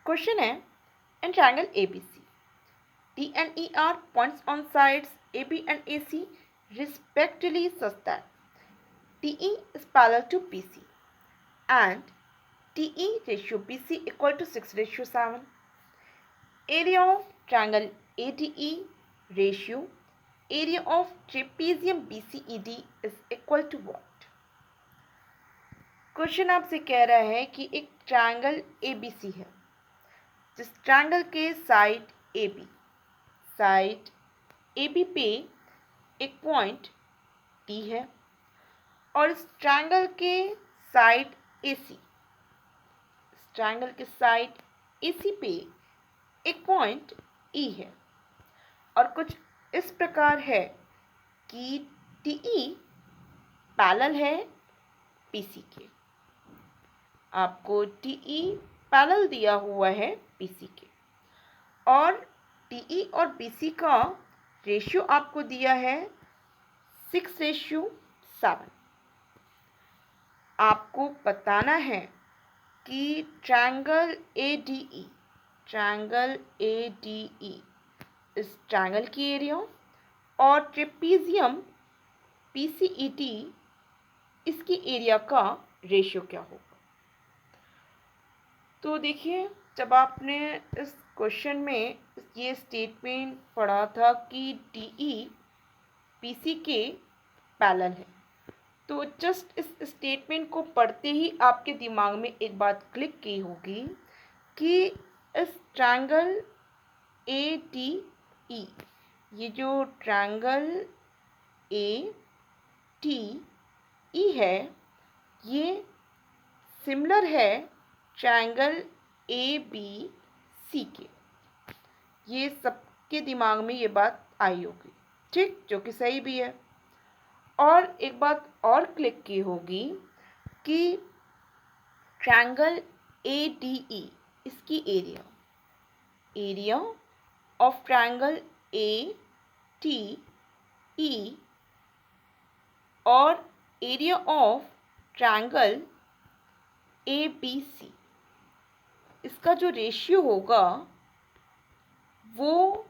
Question है in triangle ABC. D and E are points on sides AB and AC respectively such that DE is parallel to BC and DE ratio BC equal to 6:7. Area of triangle ADE ratio area of trapezium BCED is equal to what? Question आपसे कह रहा है कि एक triangle ABC है जिस triangle के side AB पे एक पॉइंट D है और इस ट्रायंगल के साइड AC पे एक पॉइंट E है और कुछ इस प्रकार है कि DE पैरेलल है BC के। आपको DE पैरेलल दिया हुआ है BC के और DE और BC का रेशियो आपको दिया है 6:7। आपको बताना है कि ट्रायंगल ADE इस ट्रायंगल की एरिया और ट्रेपीजियम PCED इसकी एरिया का रेशियो क्या होगा। तो देखिए, जब आपने इस क्वेश्चन में ये स्टेटमेंट पढ़ा था कि DE PC के पैरेलल है, तो जस्ट इस स्टेटमेंट को पढ़ते ही आपके दिमाग में एक बात क्लिक की होगी कि इस ट्रायंगल ADE, ये जो ट्रायंगल ADE है, ये सिमिलर है ट्रायंगल ABC के। ये सबके दिमाग में ये बात आई होगी, ठीक, जो कि सही भी है। और एक बात और क्लिक की होगी कि ट्रायंगल ADE इसकी एरिया ऑफ ट्रायंगल ADE और एरिया ऑफ ट्रायंगल ABC इसका जो रेशियो होगा वो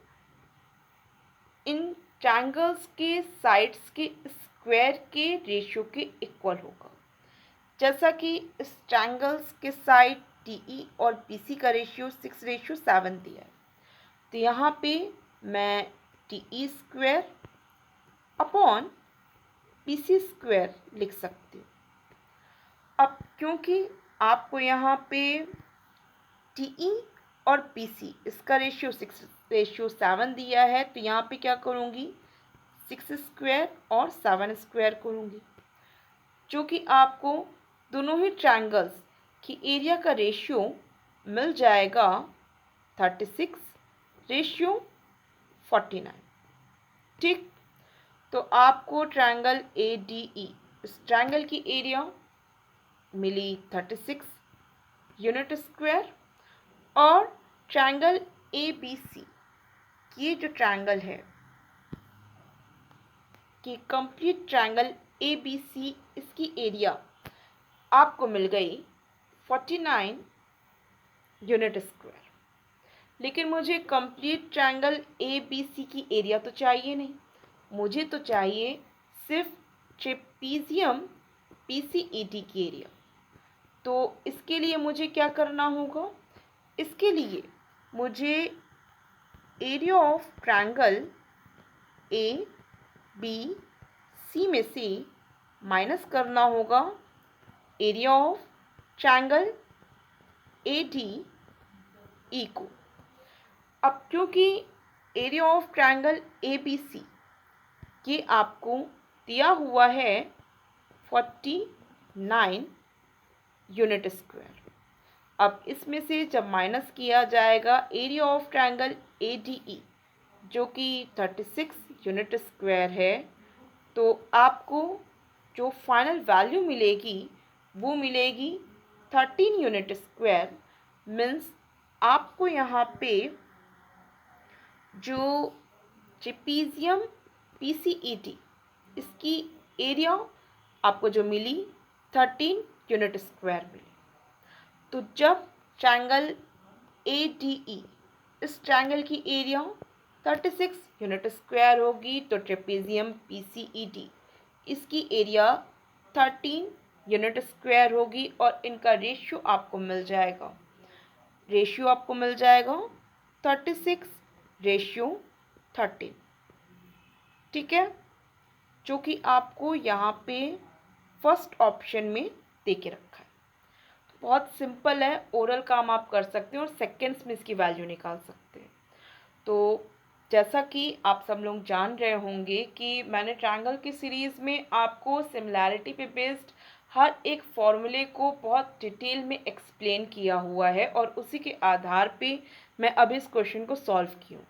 इन ट्रायंगल्स के साइड्स के स्क्वायर के रेशियो के इक्वल होगा। जैसा कि इस ट्रायंगल्स के साइड DE और BC का रेशियो 6:7 दिया है, तो यहाँ पे मैं DE square upon BC square लिख सकती हूँ। अब क्योंकि आपको यहाँ पे DE और BC इसका रेशियो 6:7 दिया है, तो यहाँ पे क्या करूँगी, 6 स्क्वायर और 7 स्क्वायर करूँगी, जो कि आपको दोनों ही ट्रायंगल्स की एरिया का रेशियो मिल जाएगा 36:49। ठीक, तो आपको ट्रायंगल ADE इस ट्रायंगल की एरिया मिली 36 यूनिट स्क्वायर और ट्रायंगल ABC, ये जो ट्रायंगल है कि कंप्लीट ट्रायंगल ABC इसकी एरिया आपको मिल गई 49 यूनिट स्क्वायर। लेकिन मुझे कंप्लीट ट्रायंगल ABC की एरिया तो चाहिए नहीं, मुझे तो चाहिए सिर्फ ट्रेपीजियम PCED की एरिया। तो इसके लिए मुझे क्या करना होगा, इसके लिए मुझे एरिया ऑफ ट्रायंगल ABC में से माइनस करना होगा एरिया ऑफ ट्रायंगल ADE को। अब क्योंकि एरिया ऑफ ट्रायंगल ABC ये आपको दिया हुआ है 49 यूनिट स्क्वायर, अब इसमें से जब माइनस किया जाएगा एरिया ऑफ ट्रायंगल ADE जो कि 36 यूनिट स्क्वायर है, तो आपको जो फाइनल वैल्यू मिलेगी वो मिलेगी 13 यूनिट स्क्वायर। मीन्स आपको यहाँ पे जो ट्रेपीजियम PCED इसकी एरिया आपको जो मिली 13 यूनिट स्क्वायर मिली। तो जब ट्रायंगल ADE, इस ट्रायंगल की एरिया 36 यूनिट स्क्वायर होगी। तो ट्रेपेजियम PCED, इसकी एरिया 13 यूनिट स्क्वायर होगी और इनका रेशियो आपको मिल जाएगा 36:13, ठीक है, जो कि आपको यहाँ पे फर्स्ट ऑप्शन में दे के रखा है। तो बहुत सिंपल है, ओरल काम आप कर सकते हैं और सेकेंड्स में इसकी वैल्यू निकाल सकते हैं। तो जैसा कि आप सब लोग जान रहे होंगे कि मैंने ट्रायंगल की सीरीज़ में आपको सिमिलैरिटी पे बेस्ड हर एक फॉर्मूले को बहुत डिटेल में एक्सप्लेन किया हुआ है और उसी के आधार पे मैं अभी इस क्वेश्चन को सॉल्व की हूँ।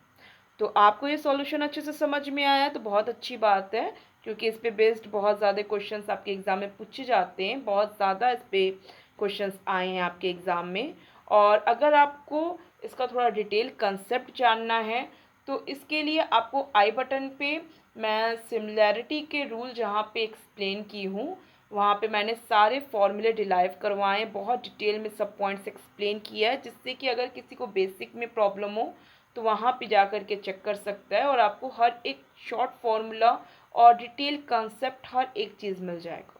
तो आपको ये सॉल्यूशन अच्छे से समझ में आया तो बहुत अच्छी बात है, क्योंकि इस पे बेस्ड बहुत ज़्यादा क्वेश्चंस आपके एग्ज़ाम में पूछे जाते हैं, बहुत ज़्यादा इस पे क्वेश्चंस आए हैं आपके एग्ज़ाम में। और अगर आपको इसका थोड़ा डिटेल कंसेप्ट जानना है तो इसके लिए आपको आई बटन पे मैं सिमिलैरिटी के रूल जहाँ पे एक्सप्लेन की हूँ, वहाँ पे मैंने सारे फॉर्मूले डिराइव करवाए, बहुत डिटेल में सब पॉइंट्स एक्सप्लेन किया है, जिससे कि अगर किसी को बेसिक में प्रॉब्लम हो तो वहाँ पे जा कर के चेक कर सकता है और आपको हर एक शॉर्ट फॉर्मूला और डिटेल कंसेप्ट हर एक चीज़ मिल जाएगा।